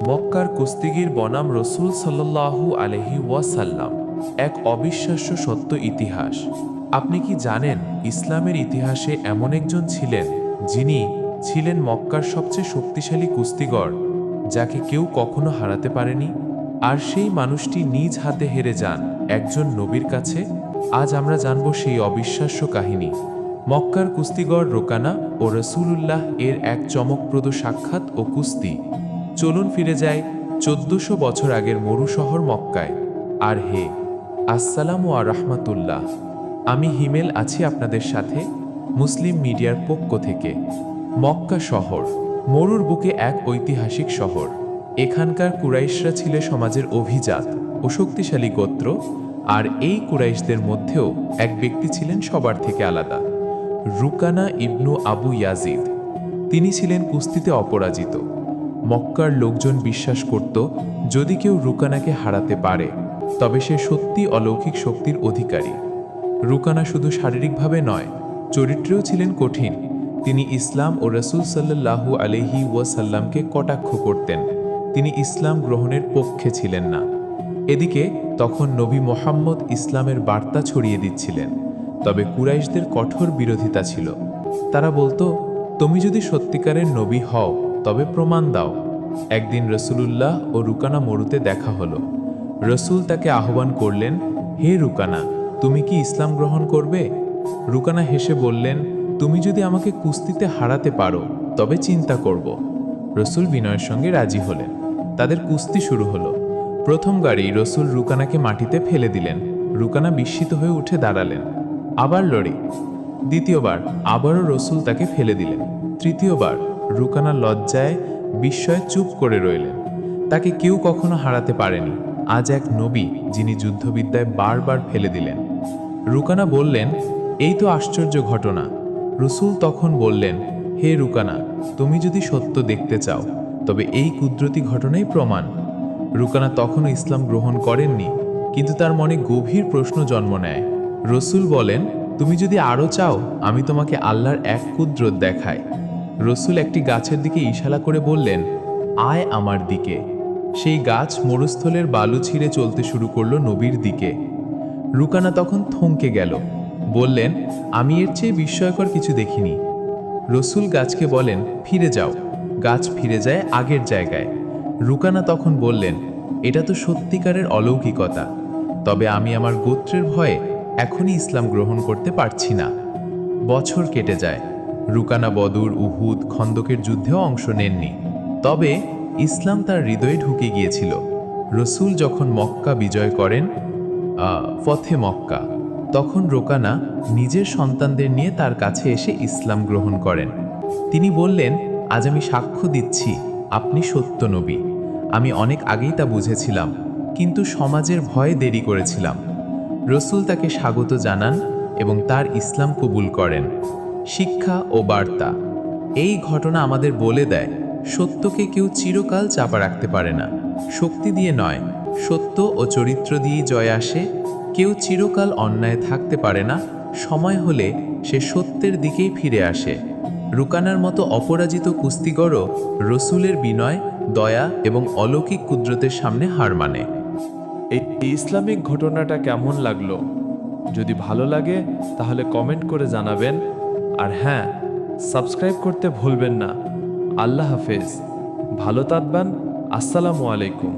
মক্কার কুস্তিগির বনাম রসুল সাল্লাল্লাহু আলাইহি ওয়াসাল্লাম, এক অবিশ্বাস্য সত্য ইতিহাস। আপনি কি জানেন, ইসলামের ইতিহাসে এমন একজন ছিলেন যিনি ছিলেন মক্কার সবচেয়ে শক্তিশালী কুস্তিগর, যাকে কেউ কখনো হারাতে পারেনি? আর সেই মানুষটি নিজ হাতে হেরে যান একজন নবীর কাছে। আজ আমরা জানব সেই অবিশ্বাস্য কাহিনী, মক্কার কুস্তিগর রোকানা ও রসূলুল্লাহ এর এক চমকপ্রদ সাক্ষাৎ ও কুস্তি। চলুন ফিরে যাই 1400 বছর আগের মরু শহর মক্কায়। আর হে, আসসালামু আরহামাতুল্লাহ, আমি হিমেল আছি আপনাদের সাথে মুসলিম মিডিয়ার পক্ষ থেকে। মক্কা শহর মরুর বুকে এক ঐতিহাসিক শহর। এখানকার কুরাইশরা ছিল সমাজের অভিজাত ও শক্তিশালী গোত্র, আর এই কুরাইশদের মধ্যেও এক ব্যক্তি ছিলেন সবার থেকে আলাদা, রুকানা ইবনু আবু ইয়াজিদ। তিনি ছিলেন কুস্তিতে অপরাজিত। মক্কার লোকজন বিশ্বাস করত, যদি কেউ রুকানাকে হারাতে পারে তবে সে সত্যি অলৌকিক শক্তির অধিকারী। রুকানা শুধু শারীরিকভাবে নয়, চরিত্রেও ছিলেন কঠিন। তিনি ইসলাম ও রসূল সাল্লাল্লাহু আলাইহি ওয়াসাল্লামকে কটাক্ষ করতেন। তিনি ইসলাম গ্রহণের পক্ষে ছিলেন না। এদিকে তখন নবী মুহাম্মদ ইসলামের বার্তা ছড়িয়ে দিচ্ছিলেন, তবে কুরাইশদের কঠোর বিরোধিতা ছিল। তারা বলতো, তুমি যদি সত্যিকারের নবী হও তবে প্রমাণ দাও। একদিন রসূলুল্লাহ ও রুকানা মরুতে দেখা হলো। রসূল তাকে আহ্বান করলেন, হে রুকানা, তুমি কি ইসলাম গ্রহণ করবে? রুকানা হেসে বললেন, তুমি যদি আমাকে কুস্তিতে হারাতে পারো তবে চিন্তা করব। রসূল বিনয়ের সঙ্গে রাজি হলেন। তাদের কুস্তি শুরু হলো। প্রথম গাড়ি রসূল রুকানাকে মাটিতে ফেলে দিলেন। রুকানা বিস্মিত হয়ে উঠে দাঁড়ালেন। আবার লড়ে। দ্বিতীয়বার আবারও রসূল তাকে ফেলে দিলেন। তৃতীয়বার রুকানা লজ্জায় বিস্ময়ে চুপ করে রইলেন। তাকে কেউ কখনো হারাতে পারেনি। আজ এক নবী যিনি যুদ্ধবিদ্যায় বারবার ফেলে দিলেন। রুকানা বললেন, এই তো আশ্চর্য ঘটনা। রসূল তখন বললেন, হে রুকানা, তুমি যদি সত্য দেখতে চাও তবে এই কুদরতি ঘটনাই প্রমাণ। রুকানা তখনও ইসলাম গ্রহণ করেননি, কিন্তু তার মনে গভীর প্রশ্ন জন্ম নেয়। রসূল বলেন, তুমি যদি আরও চাও আমি তোমাকে আল্লাহর এক কুদরত দেখাই। রসূল একটি গাছের দিকে ইশারা করে বললেন, আয় আমার দিকে। সেই গাছ মরুস্থলের বালু ছিঁড়ে চলতে শুরু করলো নবীর দিকে। রুকানা তখন থমকে গেল। বললেন, আমি এর চেয়ে বিস্ময়কর কিছু দেখিনি। রসূল গাছকে বলেন, ফিরে যাও। গাছ ফিরে যায় আগের জায়গায়। রুকানা তখন বললেন, এটা তো সত্যিকারের অলৌকিকতা, তবে আমি আমার গোত্রের ভয়ে এখনই ইসলাম গ্রহণ করতে পারছি না। বছর কেটে যায়। রুকানা বদর, উহুদ, খন্দকের যুদ্ধেও অংশ নেননি, তবে ইসলাম তার হৃদয়ে ঢুকে গিয়েছিল। রসূল যখন মক্কা বিজয় করেন, ফতে মক্কা, তখন রুকানা নিজের সন্তানদের নিয়ে তার কাছে এসে ইসলাম গ্রহণ করেন। তিনি বললেন, আজ আমি সাক্ষ্য দিচ্ছি আপনি সত্য নবী। আমি অনেক আগেই তা বুঝেছিলাম, কিন্তু সমাজের ভয়ে দেরি করেছিলাম। রসূল তাকে স্বাগত জানান এবং তার ইসলাম কবুল করেন। শিক্ষা ও বার্তা। এই ঘটনা আমাদের বলে দেয়, সত্যকে কেউ চিরকাল চাপা রাখতে পারে না। শক্তি দিয়ে নয়, সত্য ও চরিত্র দিয়েই জয় আসে। কেউ চিরকাল অন্যায় থাকতে পারে না। সময় হলে সে সত্যের দিকেই ফিরে আসে। রুকানার মতো অপরাজিত কুস্তিগরও রসূলের বিনয়, দয়া এবং অলৌকিক কুদরতের সামনে হার মানে। এই ইসলামিক ঘটনাটা কেমন লাগলো? যদি ভালো লাগে তাহলে কমেন্ট করে জানাবেন। আর হ্যাঁ, সাবস্ক্রাইব করতে ভুলবেন না। আল্লাহ হাফেজ, ভালো থাকবেন। আসসালামু আলাইকুম।